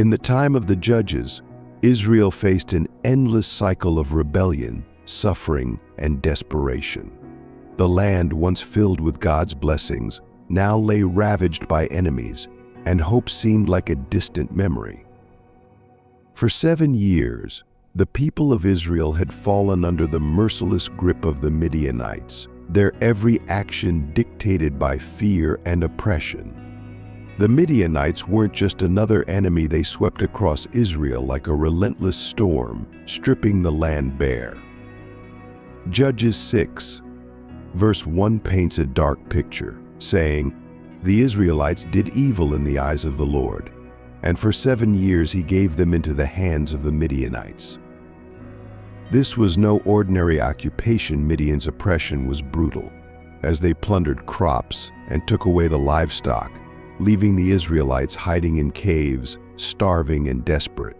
In the time of the Judges, Israel faced an endless cycle of rebellion, suffering, and desperation. The land, once filled with God's blessings, now lay ravaged by enemies, and hope seemed like a distant memory. For 7 years, the people of Israel had fallen under the merciless grip of the Midianites, their every action dictated by fear and oppression. The Midianites weren't just another enemy, they swept across Israel like a relentless storm, stripping the land bare. Judges 6, verse 1 paints a dark picture, saying, "The Israelites did evil in the eyes of the Lord, and for 7 years he gave them into the hands of the Midianites." This was no ordinary occupation. Midian's oppression was brutal, as they plundered crops and took away the livestock, leaving the Israelites hiding in caves, starving and desperate.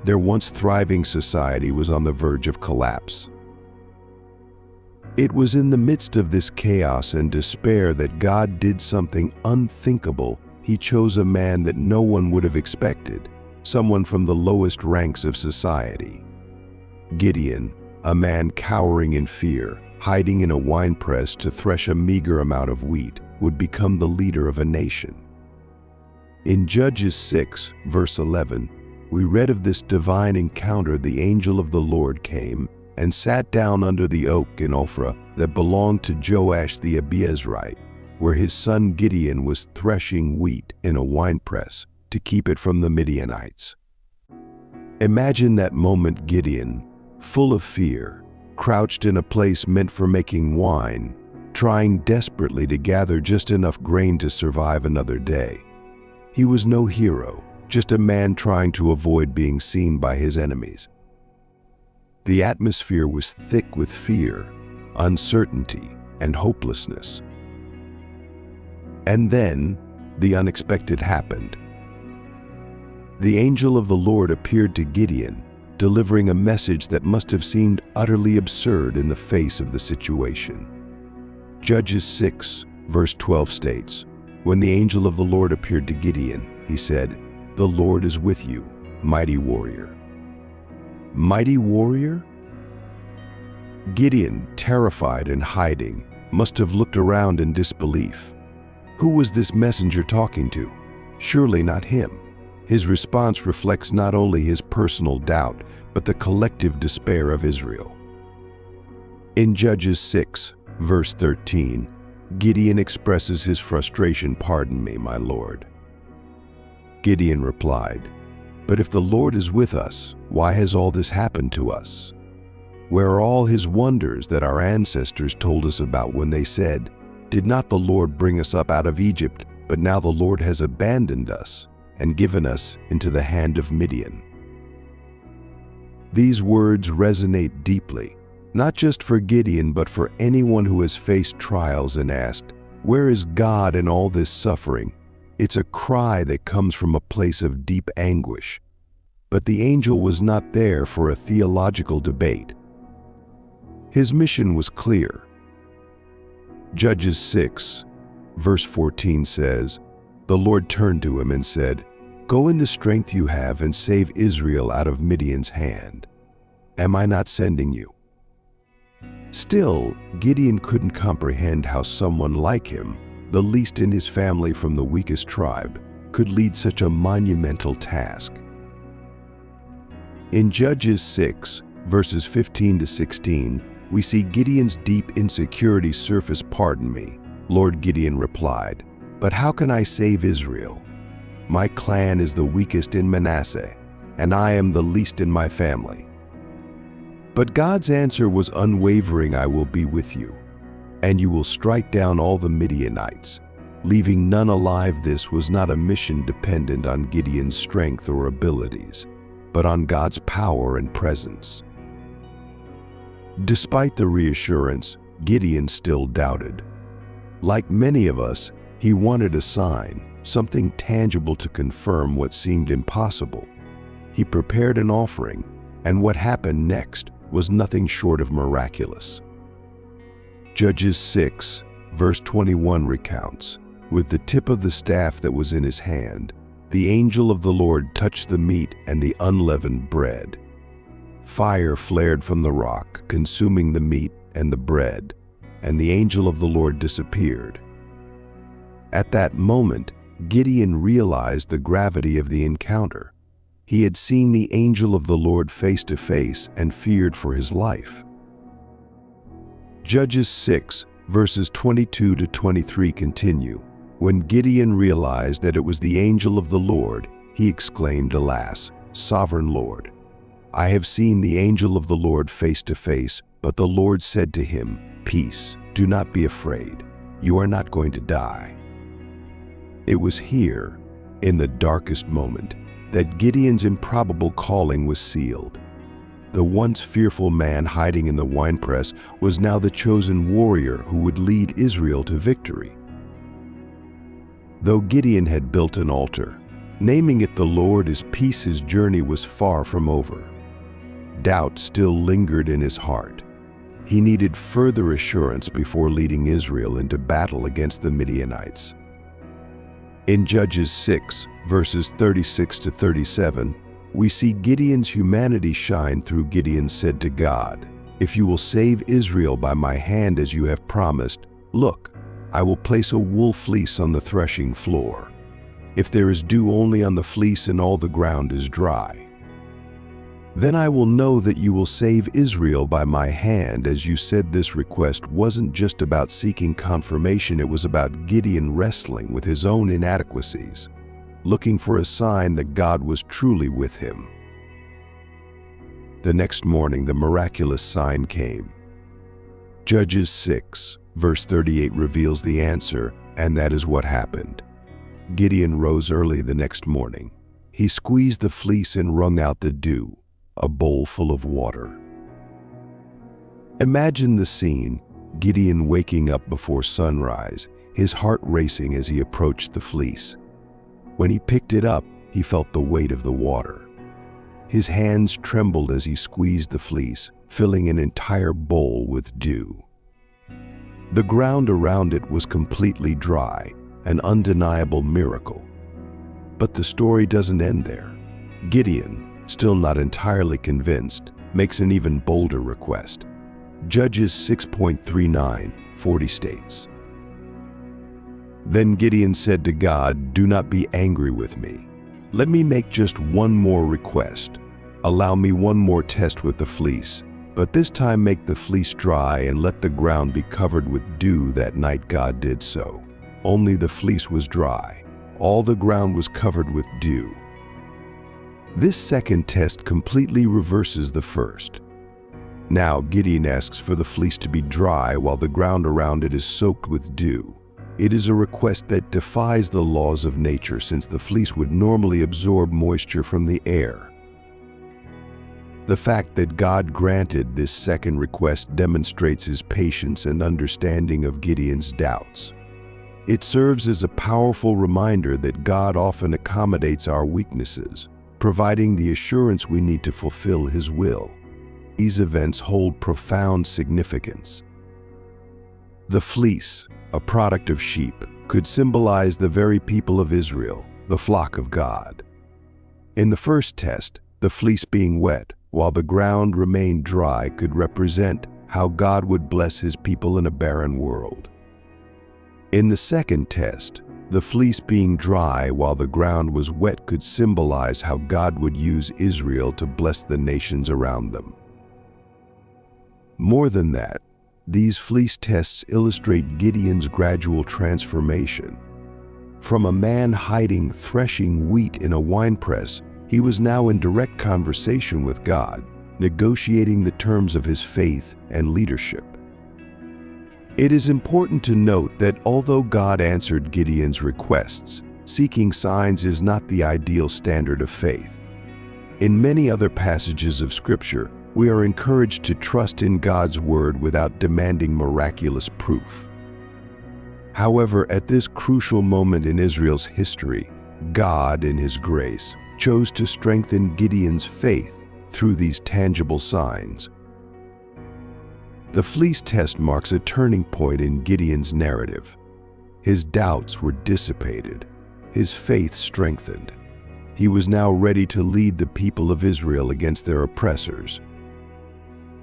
Their once thriving society was on the verge of collapse. It was in the midst of this chaos and despair that God did something unthinkable. He chose a man that no one would have expected, someone from the lowest ranks of society. Gideon, a man cowering in fear, hiding in a winepress to thresh a meager amount of wheat, would become the leader of a nation. In Judges 6, verse 11, we read of this divine encounter. The angel of the Lord came and sat down under the oak in Ophrah that belonged to Joash the Abiezrite, where his son Gideon was threshing wheat in a winepress to keep it from the Midianites. Imagine that moment. Gideon, full of fear, crouched in a place meant for making wine, trying desperately to gather just enough grain to survive another day. He was no hero, just a man trying to avoid being seen by his enemies. The atmosphere was thick with fear, uncertainty, and hopelessness. And then, the unexpected happened. The angel of the Lord appeared to Gideon, delivering a message that must have seemed utterly absurd in the face of the situation. Judges 6, verse 12 states, "When the angel of the Lord appeared to Gideon, he said, 'The Lord is with you, mighty warrior.'" Mighty warrior? Gideon, terrified and hiding, must have looked around in disbelief. Who was this messenger talking to? Surely not him. His response reflects not only his personal doubt, but the collective despair of Israel. In Judges 6, verse 13, Gideon expresses his frustration. "Pardon me, my Lord." Gideon replied, "But if the Lord is with us, why has all this happened to us? Where are all his wonders that our ancestors told us about when they said, 'Did not the Lord bring us up out of Egypt, but now the Lord has abandoned us and given us into the hand of Midian?'" These words resonate deeply, not just for Gideon, but for anyone who has faced trials and asked, "Where is God in all this suffering?" It's a cry that comes from a place of deep anguish. But the angel was not there for a theological debate. His mission was clear. Judges 6, verse 14 says, "The Lord turned to him and said, 'Go in the strength you have and save Israel out of Midian's hand. Am I not sending you?'" Still, Gideon couldn't comprehend how someone like him, the least in his family from the weakest tribe, could lead such a monumental task. In Judges 6, verses 15 to 16, we see Gideon's deep insecurity surface. "Pardon me, Lord," Gideon replied, "but how can I save Israel? My clan is the weakest in Manasseh, and I am the least in my family." But God's answer was unwavering. "I will be with you, and you will strike down all the Midianites, leaving none alive." This was not a mission dependent on Gideon's strength or abilities, but on God's power and presence. Despite the reassurance, Gideon still doubted. Like many of us, he wanted a sign, something tangible to confirm what seemed impossible. He prepared an offering, and what happened next was nothing short of miraculous. Judges 6, verse 21 recounts, "With the tip of the staff that was in his hand, the angel of the Lord touched the meat and the unleavened bread. Fire flared from the rock, consuming the meat and the bread, and the angel of the Lord disappeared. At that moment, Gideon realized the gravity of the encounter. He had seen the angel of the Lord face to face and feared for his life. Judges 6, verses 22 to 23 continue. When Gideon realized that it was the angel of the Lord, he exclaimed, "Alas, sovereign Lord, I have seen the angel of the Lord face to face." But the Lord said to him, "Peace, do not be afraid. You are not going to die." It was here, in the darkest moment, that Gideon's improbable calling was sealed. The once fearful man hiding in the winepress was now the chosen warrior who would lead Israel to victory. Though Gideon had built an altar, naming it the Lord is Peace, his journey was far from over. Doubt still lingered in his heart. He needed further assurance before leading Israel into battle against the Midianites. In Judges 6, verses 36 to 37, we see Gideon's humanity shine through. Gideon said to God, "If you will save Israel by my hand as you have promised, look, I will place a wool fleece on the threshing floor. If there is dew only on the fleece and all the ground is dry, then I will know that you will save Israel by my hand." As you said, this request wasn't just about seeking confirmation, it was about Gideon wrestling with his own inadequacies, looking for a sign that God was truly with him. The next morning, the miraculous sign came. Judges 6, verse 38 reveals the answer, and that is what happened. Gideon rose early the next morning. He squeezed the fleece and wrung out the dew, a bowl full of water. Imagine the scene: Gideon waking up before sunrise, his heart racing as he approached the fleece. When he picked it up, he felt the weight of the water. His hands trembled as he squeezed the fleece, filling an entire bowl with dew. The ground around it was completely dry, an undeniable miracle. But the story doesn't end there. Gideon, still not entirely convinced, makes an even bolder request. Judges 6:39-40 states, "Then Gideon said to God, 'Do not be angry with me. Let me make just one more request. Allow me one more test with the fleece, but this time make the fleece dry and let the ground be covered with dew.' That night God did so. Only the fleece was dry. All the ground was covered with dew. This second test completely reverses the first. Now Gideon asks for the fleece to be dry while the ground around it is soaked with dew. It is a request that defies the laws of nature, since the fleece would normally absorb moisture from the air. The fact that God granted this second request demonstrates his patience and understanding of Gideon's doubts. It serves as a powerful reminder that God often accommodates our weaknesses, providing the assurance we need to fulfill his will. These events hold profound significance. The fleece, a product of sheep, could symbolize the very people of Israel, the flock of God. In the first test, the fleece being wet while the ground remained dry could represent how God would bless his people in a barren world. In the second test, the fleece being dry while the ground was wet could symbolize how God would use Israel to bless the nations around them. More than that, these fleece tests illustrate Gideon's gradual transformation. From a man hiding threshing wheat in a winepress, he was now in direct conversation with God, negotiating the terms of his faith and leadership. It is important to note that although God answered Gideon's requests, seeking signs is not the ideal standard of faith. In many other passages of Scripture, we are encouraged to trust in God's word without demanding miraculous proof. However, at this crucial moment in Israel's history, God, in his grace, chose to strengthen Gideon's faith through these tangible signs. The fleece test marks a turning point in Gideon's narrative. His doubts were dissipated, his faith strengthened, He was now ready to lead the people of Israel against their oppressors.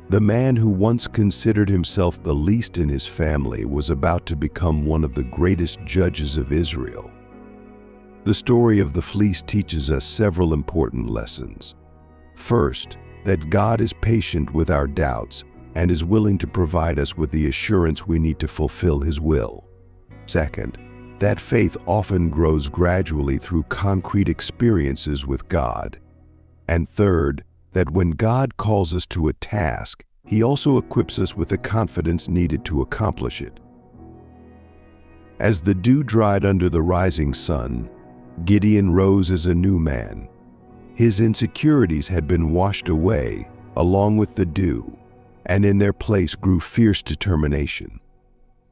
The man who once considered himself the least in his family was about to become one of the greatest judges of Israel. The story of the fleece teaches us several important lessons. First, that God is patient with our doubts and is willing to provide us with the assurance we need to fulfill His will. Second, that faith often grows gradually through concrete experiences with God. And third, that when God calls us to a task, He also equips us with the confidence needed to accomplish it. As the dew dried under the rising sun, Gideon rose as a new man. His insecurities had been washed away, along with the dew, and in their place grew fierce determination.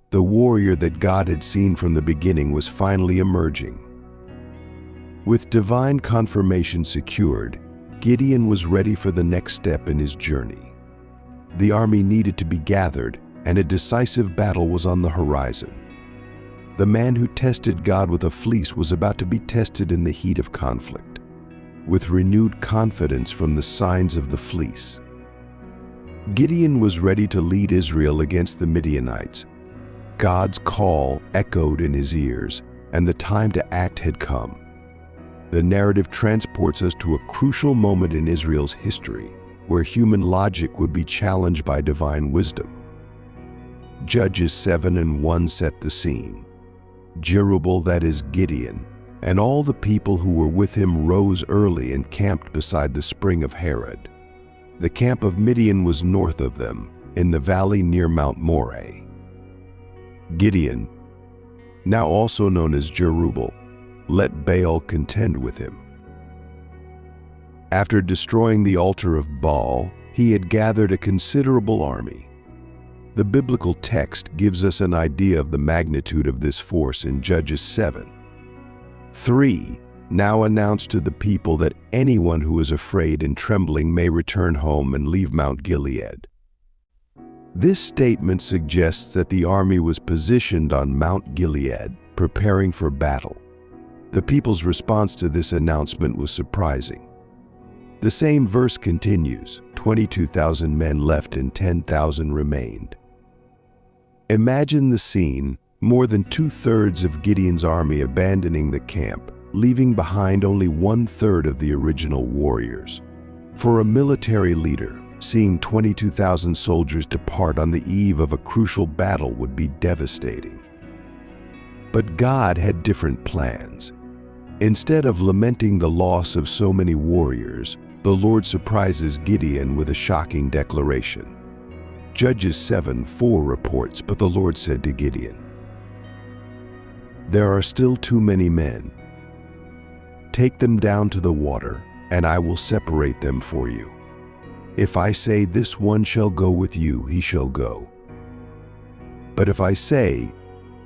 The warrior that God had seen from the beginning was finally emerging. With divine confirmation secured, Gideon was ready for the next step in his journey. The army needed to be gathered, and a decisive battle was on the horizon. The man who tested God with a fleece was about to be tested in the heat of conflict, with renewed confidence from the signs of the fleece. Gideon was ready to lead Israel against the Midianites. God's call echoed in his ears, and the time to act had come. The narrative transports us to a crucial moment in Israel's history, where human logic would be challenged by divine wisdom. Judges 7:1 set the scene. Jerubbaal, that is Gideon, and all the people who were with him rose early and camped beside the spring of Harod. The camp of Midian was north of them, in the valley near Mount Moreh. Gideon, now also known as Jerubbaal, let Baal contend with him. After destroying the altar of Baal, he had gathered a considerable army. The biblical text gives us an idea of the magnitude of this force in Judges 7:3. Now announce to the people that anyone who is afraid and trembling may return home and leave Mount Gilead. This statement suggests that the army was positioned on Mount Gilead, preparing for battle. The people's response to this announcement was surprising. The same verse continues, 22,000 men left and 10,000 remained. Imagine the scene, more than 2/3 of Gideon's army abandoning the camp, leaving behind only 1/3 of the original warriors. For a military leader, seeing 22,000 soldiers depart on the eve of a crucial battle would be devastating. But God had different plans. Instead of lamenting the loss of so many warriors, the Lord surprises Gideon with a shocking declaration. Judges 7:4 reports, "But the Lord said to Gideon, 'There are still too many men. Take them down to the water, and I will separate them for you. If I say, this one shall go with you, he shall go. But if I say,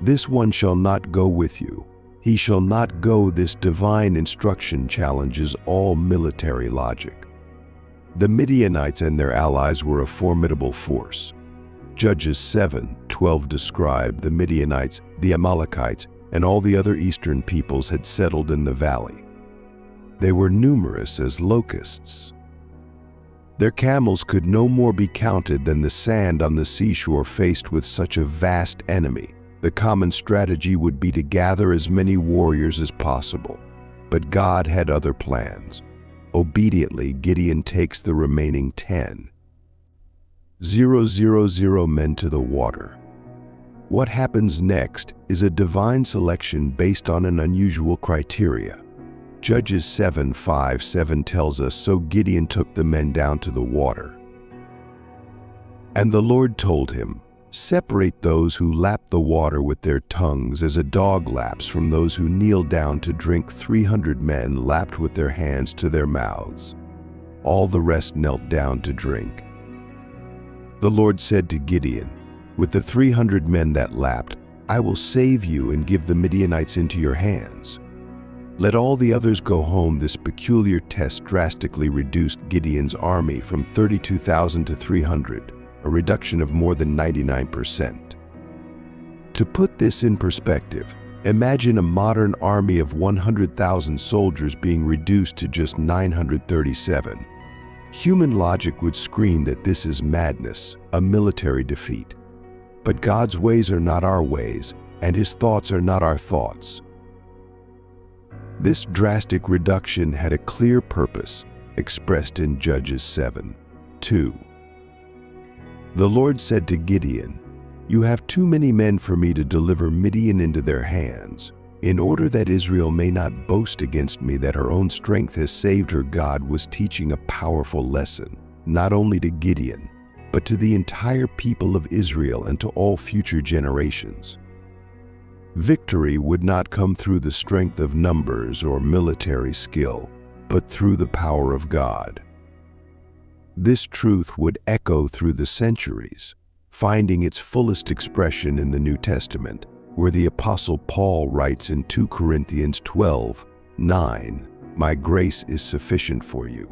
this one shall not go with you, he shall not go.'" This divine instruction challenges all military logic. The Midianites and their allies were a formidable force. Judges 7:12 describe the Midianites, the Amalekites, and all the other eastern peoples had settled in the valley. They were numerous as locusts. Their camels could no more be counted than the sand on the seashore. Faced with such a vast enemy, the common strategy would be to gather as many warriors as possible. But God had other plans. Obediently, Gideon takes the remaining 10,000 men to the water. What happens next is a divine selection based on an unusual criteria. Judges 7:5-7 tells us, "So Gideon took the men down to the water. And the Lord told him, 'Separate those who lap the water with their tongues as a dog laps from those who kneel down to drink.' 300 men lapped with their hands to their mouths. All the rest knelt down to drink. The Lord said to Gideon, 'With the 300 men that lapped, I will save you and give the Midianites into your hands. Let all the others go home.'" This peculiar test drastically reduced Gideon's army from 32,000 to 300, a reduction of more than 99%. To put this in perspective, Imagine a modern army of 100,000 soldiers being reduced to just 937. Human logic would scream that this is madness, a military defeat. But God's ways are not our ways, and His thoughts are not our thoughts. This drastic reduction had a clear purpose, expressed in Judges 7:2. The Lord said to Gideon, "You have too many men for me to deliver Midian into their hands. In order that Israel may not boast against me that her own strength has saved her, God was teaching a powerful lesson, not only to Gideon, but to the entire people of Israel and to all future generations. Victory would not come through the strength of numbers or military skill, but through the power of God. This truth would echo through the centuries, finding its fullest expression in the New Testament, where the Apostle Paul writes in 2 Corinthians 12:9, "My grace is sufficient for you.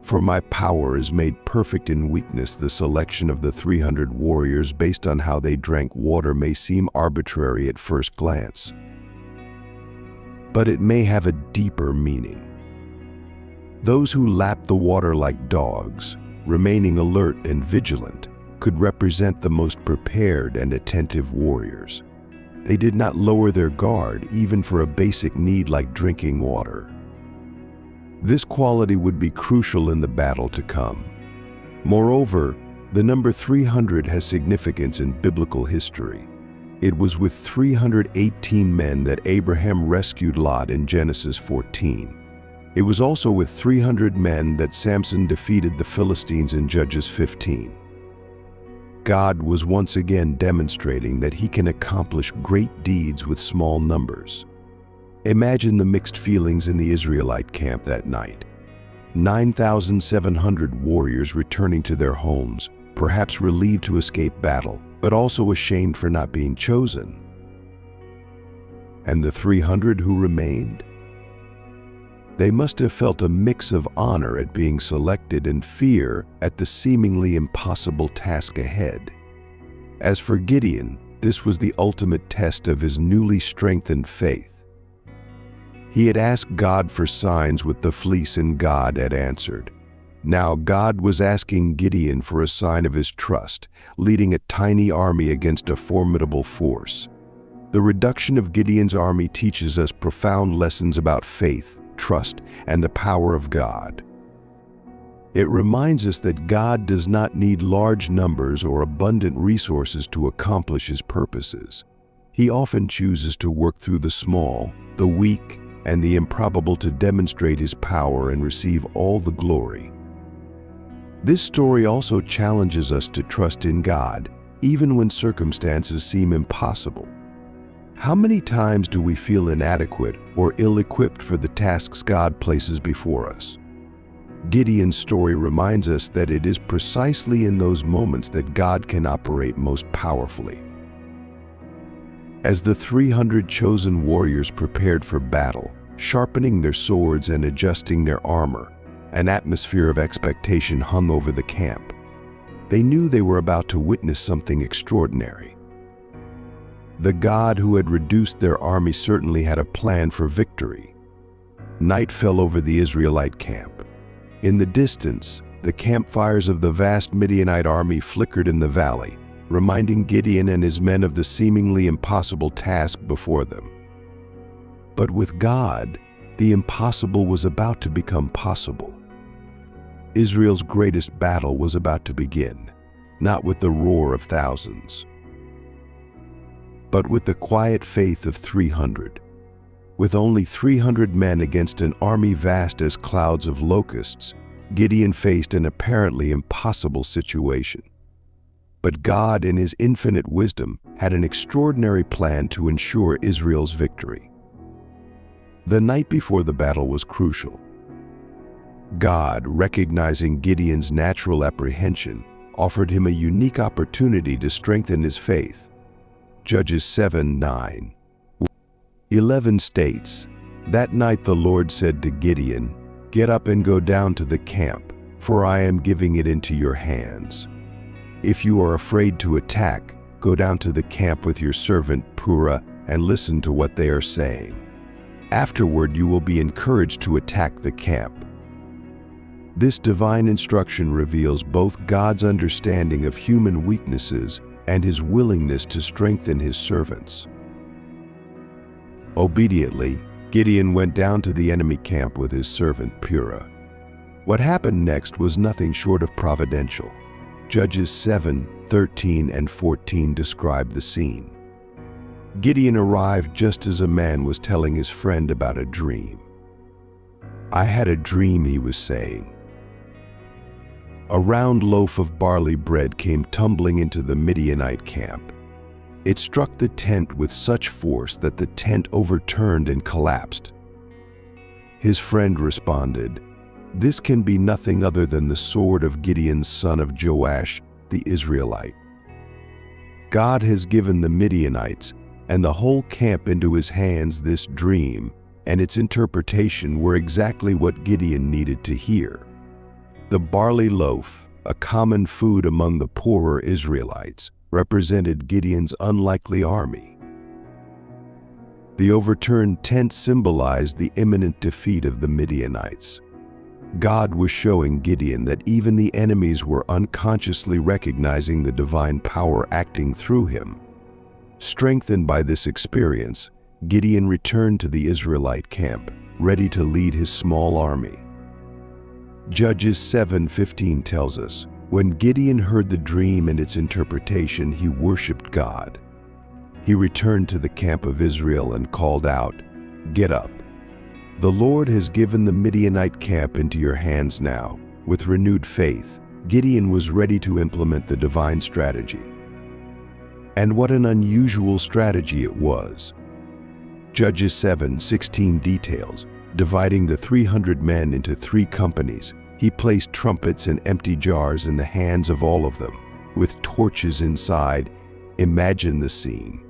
For my power is made perfect in weakness." The selection of the 300 warriors based on how they drank water may seem arbitrary at first glance, but it may have a deeper meaning. Those who lapped the water like dogs, remaining alert and vigilant, could represent the most prepared and attentive warriors. They did not lower their guard even for a basic need like drinking water. This quality would be crucial in the battle to come. Moreover, the number 300 has significance in biblical history. It was with 318 men that Abraham rescued Lot in Genesis 14. It was also with 300 men that Samson defeated the Philistines in Judges 15. God was once again demonstrating that He can accomplish great deeds with small numbers. Imagine the mixed feelings in the Israelite camp that night. 9,700 warriors returning to their homes, perhaps relieved to escape battle, but also ashamed for not being chosen. And the 300 who remained? They must have felt a mix of honor at being selected and fear at the seemingly impossible task ahead. As for Gideon, this was the ultimate test of his newly strengthened faith. He had asked God for signs with the fleece, and God had answered. Now God was asking Gideon for a sign of His trust, leading a tiny army against a formidable force. The reduction of Gideon's army teaches us profound lessons about faith, trust, and the power of God. It reminds us that God does not need large numbers or abundant resources to accomplish His purposes. He often chooses to work through the small, the weak, and the improbable to demonstrate His power and receive all the glory. This story also challenges us to trust in God, even when circumstances seem impossible. How many times do we feel inadequate or ill-equipped for the tasks God places before us? Gideon's story reminds us that it is precisely in those moments that God can operate most powerfully. As the 300 chosen warriors prepared for battle, sharpening their swords and adjusting their armor, an atmosphere of expectation hung over the camp. They knew they were about to witness something extraordinary. The God who had reduced their army certainly had a plan for victory. Night fell over the Israelite camp. In the distance, the campfires of the vast Midianite army flickered in the valley, reminding Gideon and his men of the seemingly impossible task before them. But with God, the impossible was about to become possible. Israel's greatest battle was about to begin, not with the roar of thousands, but with the quiet faith of 300. With only 300 men against an army vast as clouds of locusts, Gideon faced an apparently impossible situation. But God, in His infinite wisdom, had an extraordinary plan to ensure Israel's victory. The night before the battle was crucial. God, recognizing Gideon's natural apprehension, offered him a unique opportunity to strengthen his faith. Judges 7:9. 11 states, "That night the Lord said to Gideon, 'Get up and go down to the camp, for I am giving it into your hands. If you are afraid to attack, go down to the camp with your servant Purah and listen to what they are saying. Afterward, you will be encouraged to attack the camp. This divine instruction reveals both God's understanding of human weaknesses and his willingness to strengthen his servants. Obediently, Gideon went down to the enemy camp with his servant Purah. What happened next was nothing short of providential. Judges 7:13 and 14 describe the scene. Gideon arrived just as a man was telling his friend about a dream. "I had a dream," he was saying. A round loaf of barley bread came tumbling into the Midianite camp. It struck the tent with such force that the tent overturned and collapsed. His friend responded, "This can be nothing other than the sword of Gideon, son of Joash, the Israelite. God has given the Midianites and the whole camp into his hands." This dream and its interpretation were exactly what Gideon needed to hear. The barley loaf, a common food among the poorer Israelites, represented Gideon's unlikely army. The overturned tent symbolized the imminent defeat of the Midianites. God was showing Gideon that even the enemies were unconsciously recognizing the divine power acting through him. Strengthened by this experience, Gideon returned to the Israelite camp, ready to lead his small army. Judges 7:15 tells us, when Gideon heard the dream and its interpretation, he worshiped God. He returned to the camp of Israel and called out, "Get up. The Lord has given the Midianite camp into your hands now." With renewed faith, Gideon was ready to implement the divine strategy. And what an unusual strategy it was. Judges 7:16 details, dividing the 300 men into 3 companies, he placed trumpets and empty jars in the hands of all of them, with torches inside. Imagine the scene.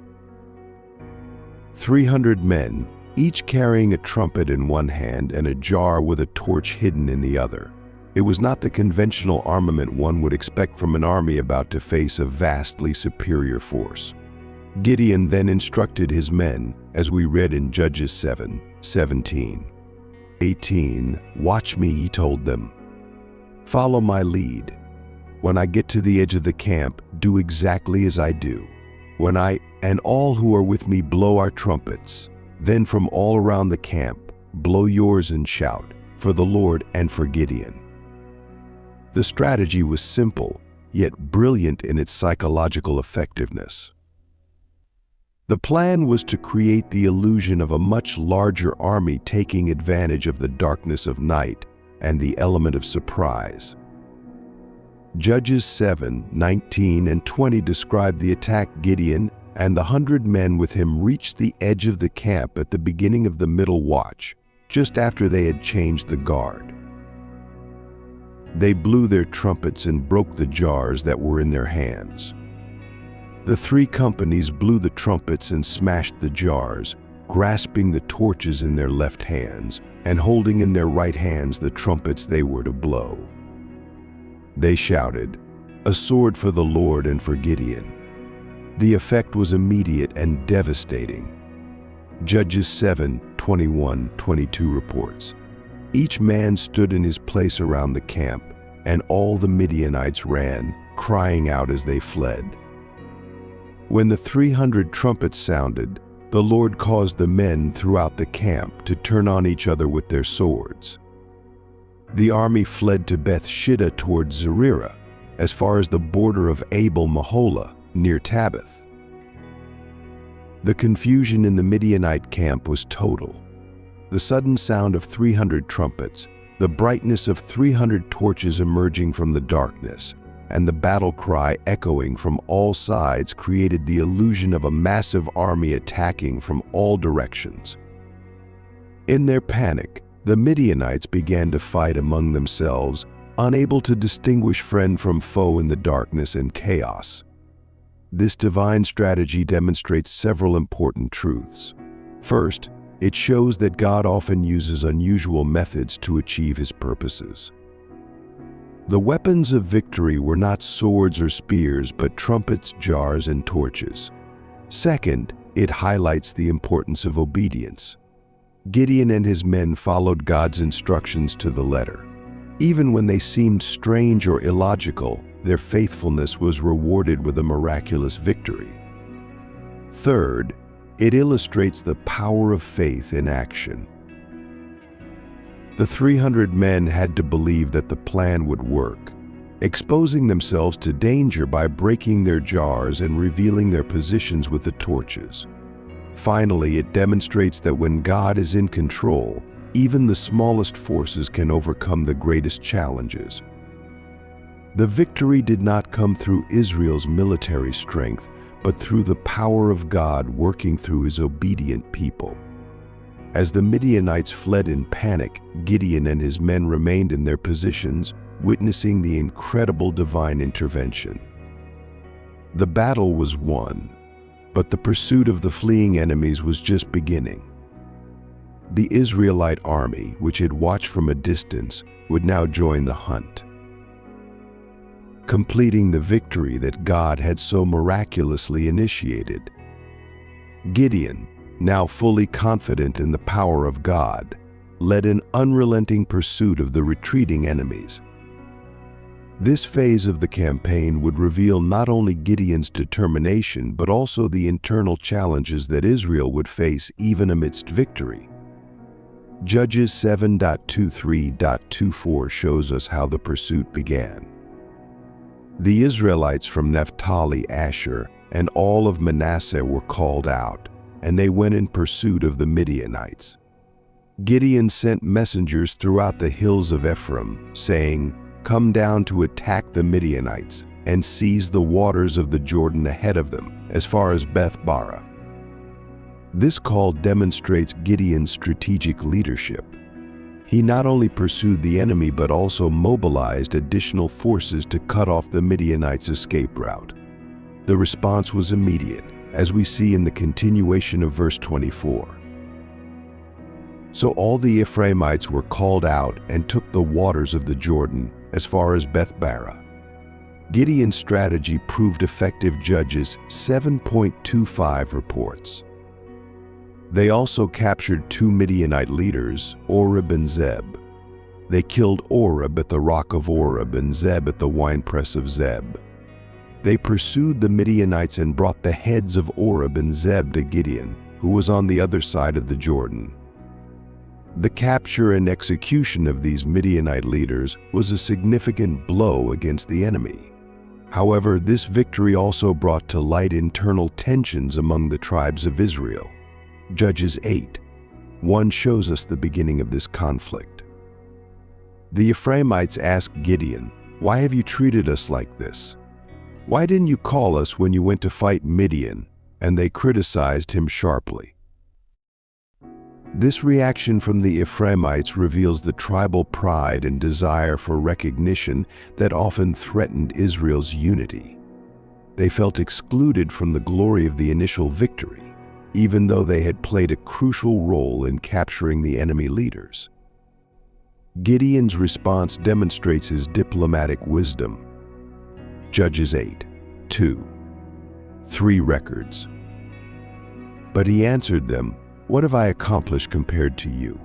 300 men, each carrying a trumpet in one hand and a jar with a torch hidden in the other. It was not the conventional armament one would expect from an army about to face a vastly superior force. Gideon then instructed his men, as we read in Judges 7:17. 18, "Watch me," he told them. "Follow my lead. When I get to the edge of the camp, do exactly as I do. When I and all who are with me blow our trumpets, then from all around the camp, blow yours and shout, for the Lord and for Gideon." The strategy was simple, yet brilliant in its psychological effectiveness. The plan was to create the illusion of a much larger army taking advantage of the darkness of night and the element of surprise. Judges 7:19 and 20 describe the attack. Gideon and the 100 men with him reached the edge of the camp at the beginning of the middle watch, just after they had changed the guard. They blew their trumpets and broke the jars that were in their hands. The 3 companies blew the trumpets and smashed the jars, grasping the torches in their left hands and holding in their right hands the trumpets they were to blow. They shouted, "A sword for the Lord and for Gideon." The effect was immediate and devastating. Judges 7:21-22 reports, "Each man stood in his place around the camp, and all the Midianites ran, crying out as they fled." When the 300 trumpets sounded, the Lord caused the men throughout the camp to turn on each other with their swords. The army fled to Beth-Shittah towards Zererah, as far as the border of Abel-Meholah, near Tabbath. The confusion in the Midianite camp was total. The sudden sound of 300 trumpets, the brightness of 300 torches emerging from the darkness, and the battle cry echoing from all sides created the illusion of a massive army attacking from all directions. In their panic, the Midianites began to fight among themselves, unable to distinguish friend from foe in the darkness and chaos. This divine strategy demonstrates several important truths. First, it shows that God often uses unusual methods to achieve his purposes. The weapons of victory were not swords or spears, but trumpets, jars, and torches. Second, It highlights the importance of obedience. Gideon and his men followed God's instructions to the letter. Even when they seemed strange or illogical, their faithfulness was rewarded with a miraculous victory. Third, it illustrates the power of faith in action. The 300 men had to believe that the plan would work, exposing themselves to danger by breaking their jars and revealing their positions with the torches. Finally, it demonstrates that when God is in control, even the smallest forces can overcome the greatest challenges. The victory did not come through Israel's military strength, but through the power of God working through his obedient people. As the Midianites fled in panic, Gideon and his men remained in their positions, witnessing the incredible divine intervention. The battle was won, but the pursuit of the fleeing enemies was just beginning. The Israelite army, which had watched from a distance, would now join the hunt, completing the victory that God had so miraculously initiated. Gideon, now fully confident in the power of God, led an unrelenting pursuit of the retreating enemies. This phase of the campaign would reveal not only Gideon's determination but also the internal challenges that Israel would face even amidst victory. Judges 7:23-24 shows us how the pursuit began. The Israelites from Naphtali, Asher, and all of Manasseh were called out, and they went in pursuit of the Midianites. Gideon sent messengers throughout the hills of Ephraim, saying, "Come down to attack the Midianites and seize the waters of the Jordan ahead of them, as far as Beth-barah." This call demonstrates Gideon's strategic leadership. He not only pursued the enemy but also mobilized additional forces to cut off the Midianites' escape route. The response was immediate, as we see in the continuation of verse 24. So all the Ephraimites were called out and took the waters of the Jordan as far as Beth-barah. Gideon's strategy proved effective. Judges 7.25 reports. They also captured 2 Midianite leaders, Oreb and Zeb. They killed Oreb at the rock of Oreb and Zeb at the winepress of Zeb. They pursued the Midianites and brought the heads of Oreb and Zeb to Gideon, who was on the other side of the Jordan. The capture and execution of these Midianite leaders was a significant blow against the enemy. However, this victory also brought to light internal tensions among the tribes of Israel. Judges 8:1 shows us the beginning of this conflict. The Ephraimites asked Gideon, "Why have you treated us like this? Why didn't you call us when you went to fight Midian?" And they criticized him sharply. This reaction from the Ephraimites reveals the tribal pride and desire for recognition that often threatened Israel's unity. They felt excluded from the glory of the initial victory, even though they had played a crucial role in capturing the enemy leaders. Gideon's response demonstrates his diplomatic wisdom. Judges 8:2-3 records. But he answered them, "What have I accomplished compared to you?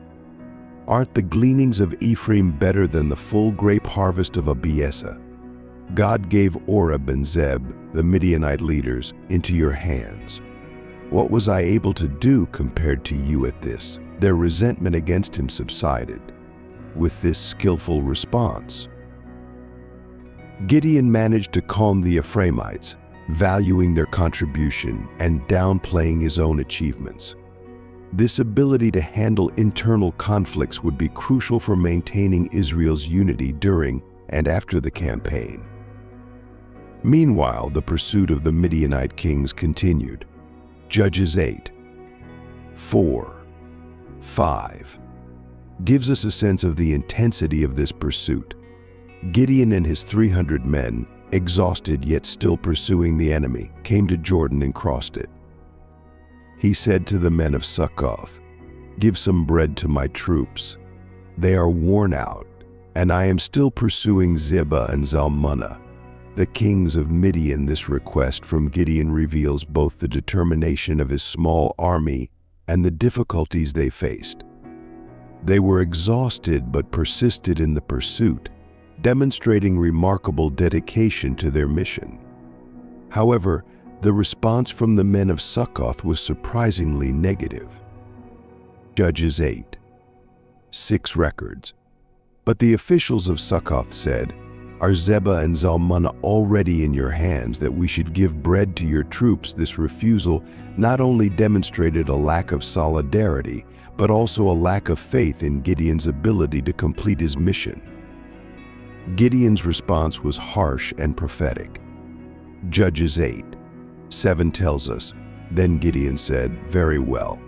Aren't the gleanings of Ephraim better than the full grape harvest of Abiezer? God gave Oreb and Zeb, the Midianite leaders, into your hands. What was I able to do compared to you at this?" Their resentment against him subsided with this skillful response. Gideon managed to calm the Ephraimites, valuing their contribution and downplaying his own achievements. This ability to handle internal conflicts would be crucial for maintaining Israel's unity during and after the campaign. Meanwhile, the pursuit of the Midianite kings continued. Judges 8:4-5 gives us a sense of the intensity of this pursuit. Gideon and his 300 men, exhausted yet still pursuing the enemy, came to Jordan and crossed it. He said to the men of Succoth, "Give some bread to my troops. They are worn out, and I am still pursuing Zebah and Zalmunna." the kings of Midian. This request from Gideon reveals both the determination of his small army and the difficulties they faced. They were exhausted but persisted in the pursuit, demonstrating remarkable dedication to their mission. However, the response from the men of Succoth was surprisingly negative. Judges 8. 6 records. But the officials of Succoth said, "Are Zebah and Zalmunna already in your hands that we should give bread to your troops?" This refusal not only demonstrated a lack of solidarity, but also a lack of faith in Gideon's ability to complete his mission. Gideon's response was harsh and prophetic. Judges 8:7 tells us, "Then Gideon said, 'Very well.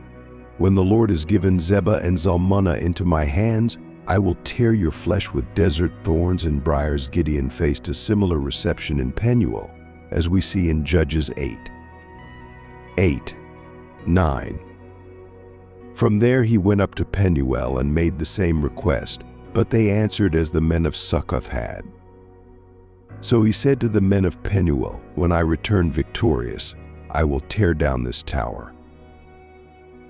When the Lord has given Zebah and Zalmunna into my hands, I will tear your flesh with desert thorns and briars.'" Gideon faced a similar reception in Penuel, as we see in Judges 8:9. From there he went up to Penuel and made the same request, but they answered as the men of Succoth had. So he said to the men of Penuel, "When I return victorious, I will tear down this tower."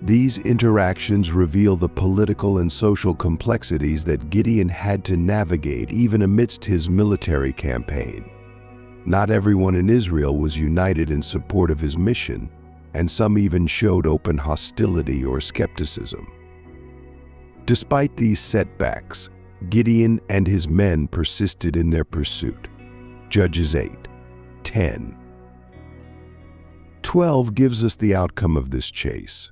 These interactions reveal the political and social complexities that Gideon had to navigate even amidst his military campaign. Not everyone in Israel was united in support of his mission, and some even showed open hostility or skepticism. Despite these setbacks, Gideon and his men persisted in their pursuit. Judges 8:10-12 gives us the outcome of this chase.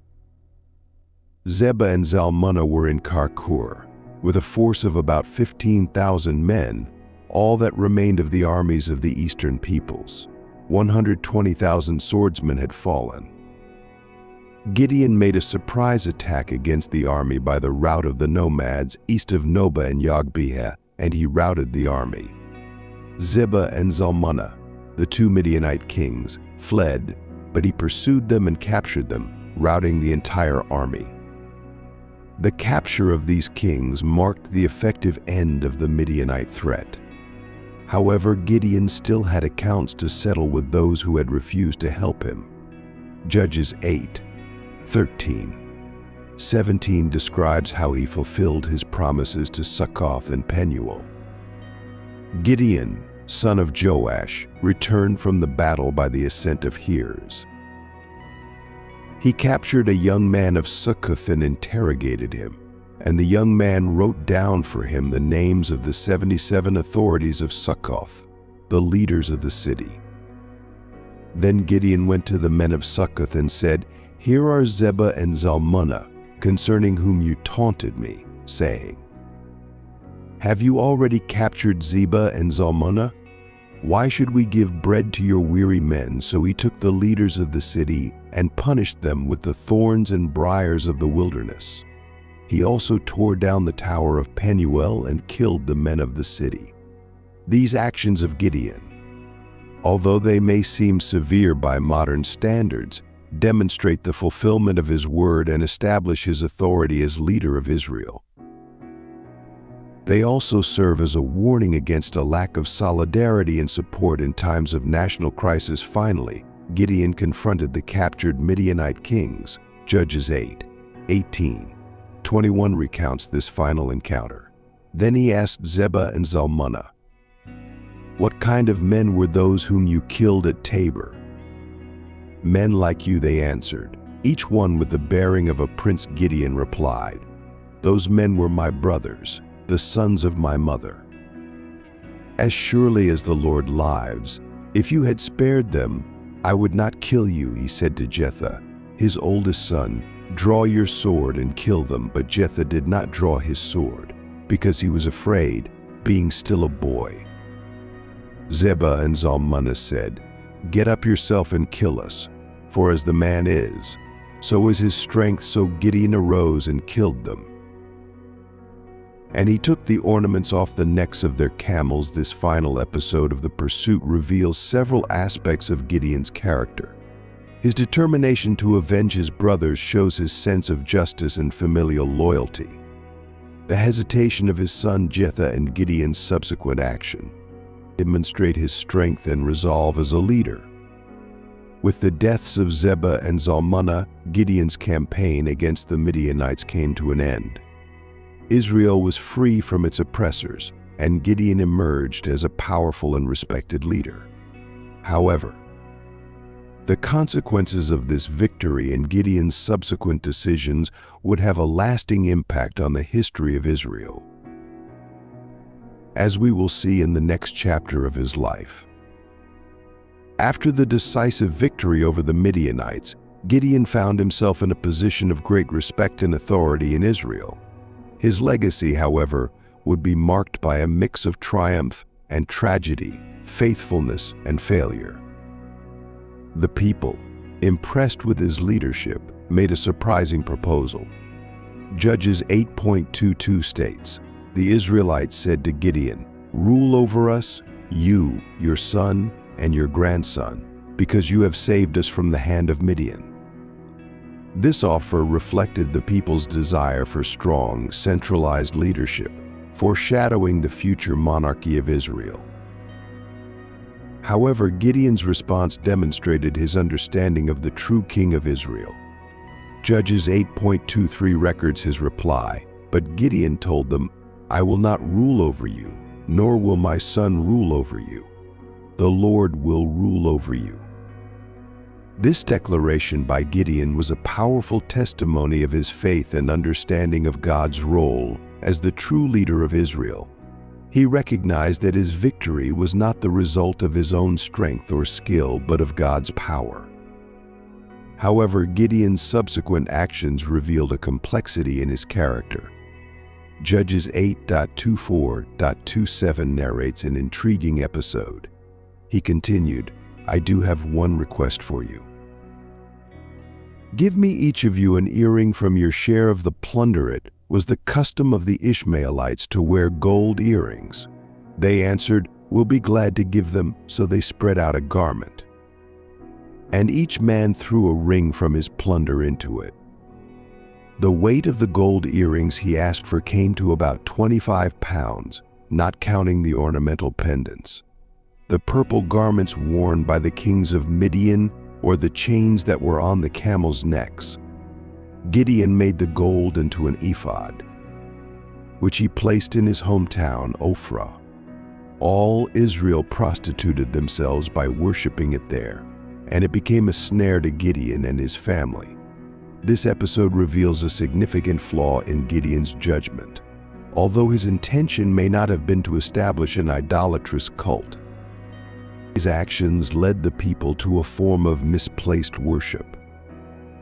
Zebah and Zalmunna were in Karkur, with a force of about 15,000 men, all that remained of the armies of the eastern peoples. 120,000 swordsmen had fallen. Gideon made a surprise attack against the army by the route of the nomads east of Nobah and Yogbeha, and he routed the army. Zebah and Zalmunna, the 2 Midianite kings, fled, but he pursued them and captured them, routing the entire army. The capture of these kings marked the effective end of the Midianite threat. However, Gideon still had accounts to settle with those who had refused to help him. Judges 8:13-17 describes how he fulfilled his promises to Succoth and Penuel. Gideon, son of Joash, returned from the battle by the ascent of Hears. He captured a young man of Succoth and interrogated him, and the young man wrote down for him the names of the 77 authorities of Succoth, the leaders of the city. Then Gideon went to the men of Succoth and said, "Here are Zebah and Zalmunna, concerning whom you taunted me, saying, 'Have you already captured Zebah and Zalmunna? Why should we give bread to your weary men?' So he took the leaders of the city and punished them with the thorns and briars of the wilderness. He also tore down the tower of Penuel and killed the men of the city." These actions of Gideon, although they may seem severe by modern standards, demonstrate the fulfillment of his word and establish his authority as leader of Israel. They also serve as a warning against a lack of solidarity and support in times of national crisis. Finally, Gideon confronted the captured Midianite kings. Judges 8:18-21 recounts this final encounter. Then he asked Zebah and Zalmunna, "What kind of men were those whom you killed at Tabor?" "Men like you," they answered, each one with the bearing of a prince. Gideon replied, "Those men were my brothers, the sons of my mother. As surely as the Lord lives, if you had spared them, I would not kill you." He said to Jephthah, his oldest son, "Draw your sword and kill them." But Jephthah did not draw his sword, because he was afraid, being still a boy. Zebah and Zalmunna said, "Get up yourself and kill us, for as the man is, so is his strength." So Gideon arose and killed them. And he took the ornaments off the necks of their camels. This final episode of the pursuit reveals several aspects of Gideon's character. His determination to avenge his brothers shows his sense of justice and familial loyalty. The hesitation of his son Jephthah and Gideon's subsequent action demonstrate his strength and resolve as a leader. With the deaths of Zebah and Zalmunna, Gideon's campaign against the Midianites came to an end. Israel was free from its oppressors, and Gideon emerged as a powerful and respected leader. However, the consequences of this victory and Gideon's subsequent decisions would have a lasting impact on the history of Israel, as we will see in the next chapter of his life. After the decisive victory over the Midianites, Gideon found himself in a position of great respect and authority in Israel. His legacy, however, would be marked by a mix of triumph and tragedy, faithfulness and failure. The people, impressed with his leadership, made a surprising proposal. Judges 8.22 states, "The Israelites said to Gideon, 'Rule over us, you, your son, and your grandson, because you have saved us from the hand of Midian.'" This offer reflected the people's desire for strong, centralized leadership, foreshadowing the future monarchy of Israel. However, Gideon's response demonstrated his understanding of the true king of Israel. Judges 8.23 records his reply, but Gideon told them, "I will not rule over you, nor will my son rule over you. The Lord will rule over you." This declaration by Gideon was a powerful testimony of his faith and understanding of God's role as the true leader of Israel. He recognized that his victory was not the result of his own strength or skill, but of God's power. However, Gideon's subsequent actions revealed a complexity in his character. Judges 8.24.27 narrates an intriguing episode. He continued, "I do have one request for you. Give me each of you an earring from your share of the plunder." It was the custom of the Ishmaelites to wear gold earrings. They answered, "We'll be glad to give them," so they spread out a garment. And each man threw a ring from his plunder into it. The weight of the gold earrings he asked for came to about 25 pounds, not counting the ornamental pendants. The purple garments worn by the kings of Midian, or the chains that were on the camels' necks. Gideon made the gold into an ephod, which he placed in his hometown, Ophrah. All Israel prostituted themselves by worshiping it there, and it became a snare to Gideon and his family. This episode reveals a significant flaw in Gideon's judgment. Although his intention may not have been to establish an idolatrous cult, his actions led the people to a form of misplaced worship.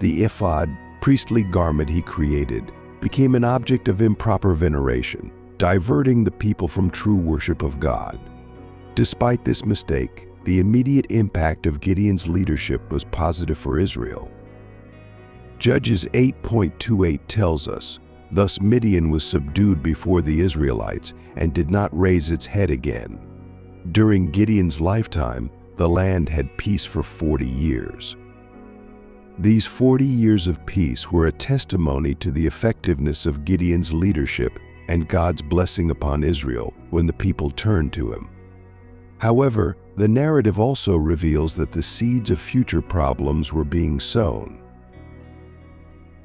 The ephod, priestly garment he created, became an object of improper veneration, diverting the people from true worship of God. Despite this mistake, the immediate impact of Gideon's leadership was positive for Israel. Judges 8.28 tells us, "Thus Midian was subdued before the Israelites and did not raise its head again." During Gideon's lifetime, the land had peace for 40 years. These 40 years of peace were a testimony to the effectiveness of Gideon's leadership and God's blessing upon Israel when the people turned to him. However, the narrative also reveals that the seeds of future problems were being sown.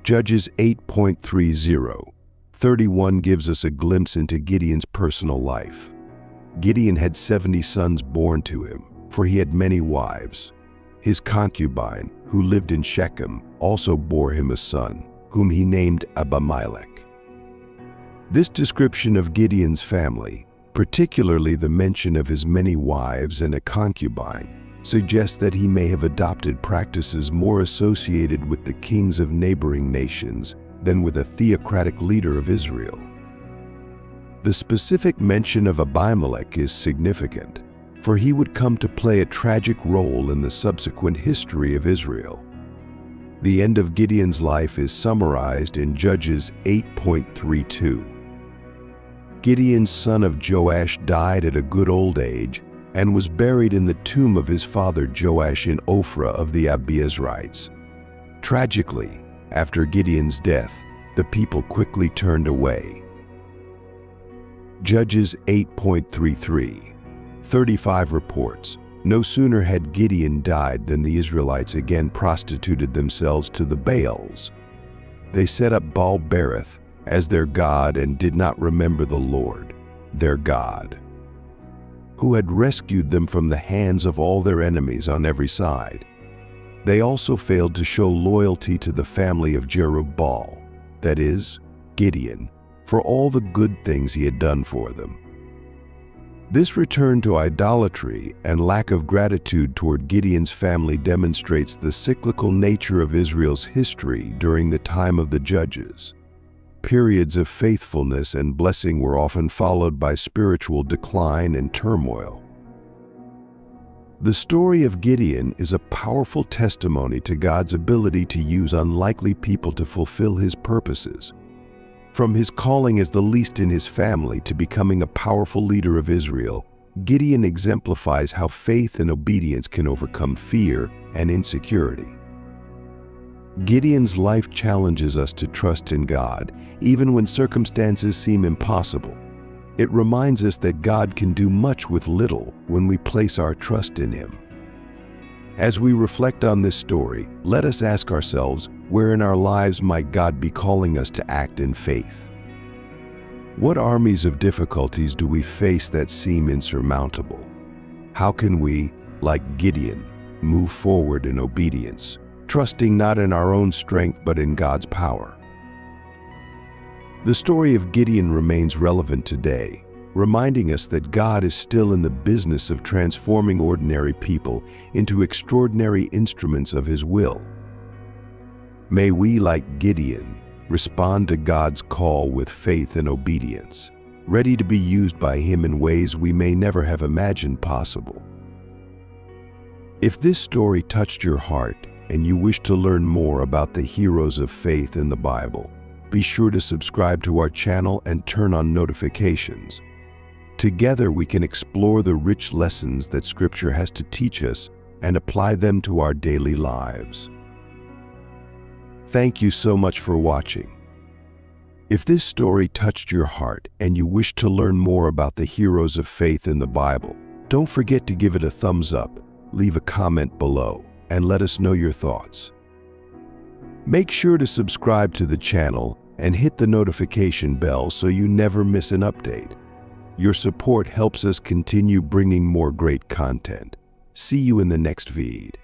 Judges 8.30:31 gives us a glimpse into Gideon's personal life. Gideon had 70 sons born to him, for he had many wives. His concubine, who lived in Shechem, also bore him a son, whom he named Abimelech. This description of Gideon's family, particularly the mention of his many wives and a concubine, suggests that he may have adopted practices more associated with the kings of neighboring nations than with a theocratic leader of Israel. The specific mention of Abimelech is significant, for he would come to play a tragic role in the subsequent history of Israel. The end of Gideon's life is summarized in Judges 8.32. Gideon, son of Joash, died at a good old age and was buried in the tomb of his father Joash in Ophrah of the Abiezrites. Tragically, after Gideon's death, the people quickly turned away. Judges 8.33. 35 reports. No sooner had Gideon died than the Israelites again prostituted themselves to the Baals. They set up Baal-berith as their god and did not remember the Lord, their God, who had rescued them from the hands of all their enemies on every side. They also failed to show loyalty to the family of Jerubbaal, that is, Gideon, for all the good things he had done for them. This return to idolatry and lack of gratitude toward Gideon's family demonstrates the cyclical nature of Israel's history during the time of the Judges. Periods of faithfulness and blessing were often followed by spiritual decline and turmoil. The story of Gideon is a powerful testimony to God's ability to use unlikely people to fulfill his purposes. From his calling as the least in his family to becoming a powerful leader of Israel, Gideon exemplifies how faith and obedience can overcome fear and insecurity. Gideon's life challenges us to trust in God, even when circumstances seem impossible. It reminds us that God can do much with little when we place our trust in Him. As we reflect on this story, let us ask ourselves, where in our lives might God be calling us to act in faith? What armies of difficulties do we face that seem insurmountable? How can we, like Gideon, move forward in obedience, trusting not in our own strength but in God's power? The story of Gideon remains relevant today, reminding us that God is still in the business of transforming ordinary people into extraordinary instruments of His will. May we, like Gideon, respond to God's call with faith and obedience, ready to be used by Him in ways we may never have imagined possible. If this story touched your heart and you wish to learn more about the heroes of faith in the Bible, be sure to subscribe to our channel and turn on notifications. Together we can explore the rich lessons that Scripture has to teach us and apply them to our daily lives. Thank you so much for watching. If this story touched your heart and you wish to learn more about the heroes of faith in the Bible, don't forget to give it a thumbs up, leave a comment below, and let us know your thoughts. Make sure to subscribe to the channel and hit the notification bell so you never miss an update. Your support helps us continue bringing more great content. See you in the next feed.